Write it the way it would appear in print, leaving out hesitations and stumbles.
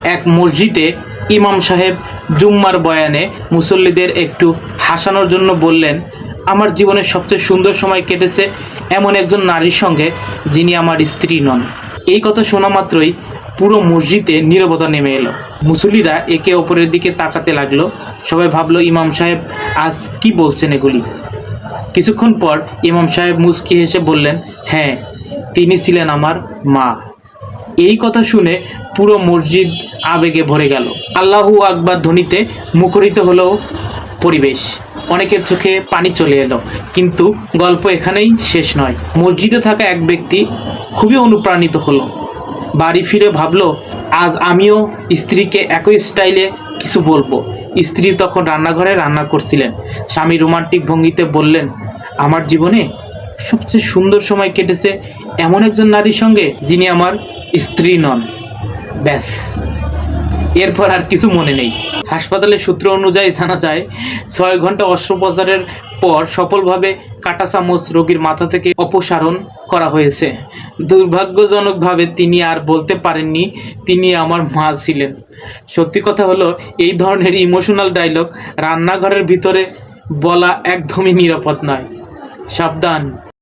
এক মসজিদে ইমাম সাহেব জুম্মার বয়ানে মুসল্লিদের একটু হাসানোর জন্য বললেন, আমার জীবনের সবচেয়ে সুন্দর সময় কেটেছে এমন একজন নারীর সঙ্গে যিনি আমার স্ত্রী নন। এই কথা শোনা মাত্রই পুরো মসজিদে নীরবতা নেমে এলো। মুসল্লিরা একে অপরের দিকে তাকাতে লাগলো। সবাই ভাবলো ইমাম সাহেব আজ কি বলছেন এগুলি। কিছুক্ষণ পর ইমাম সাহেব মুচকি হেসে বললেন, হ্যাঁ, তিনি ছিলেন আমার মা। এই কথা শুনে পুরো মসজিদ আবেগে ভরে গেল। আল্লাহু আকবার ধ্বনিতে মুখরিত হলো পরিবেশ। অনেকের চোখে পানি চলে এলো। কিন্তু গল্প এখানেই শেষ নয়। মসজিদে থাকা এক ব্যক্তি খুবই অনুপ্রাণিত হলো। বাড়ি ফিরে ভাবলো, আজ আমিও স্ত্রীকে একই স্টাইলে কিছু বলবো। স্ত্রী তখন রান্নাঘরে রান্না করছিলেন। স্বামী রোমান্টিক ভঙ্গিতে বললেন, আমার জীবনে সবচেয়ে সুন্দর সময় কেটেছে এমন একজন নারীর সঙ্গে যিনি আমার স্ত্রী নন। ব্যাস, এরপর আর কিছু মনে নেই। হাসপাতালের সূত্র অনুযায়ী জানা যায়, 6 ঘন্টা অস্ত্রোপচারের পর সফলভাবে কাঁটা চামচ রোগীর মাথা থেকে অপসারণ করা হয়েছে। দুর্ভাগ্যজনকভাবে তিনি আর বলতে পারেননি তিনি আমার মা ছিলেন। সত্যি কথা হলো, এই ধরনের ইমোশনাল ডায়লগ রান্নাঘরের ভিতরে বলা একদমই নিরাপদ নয়। সাবধান।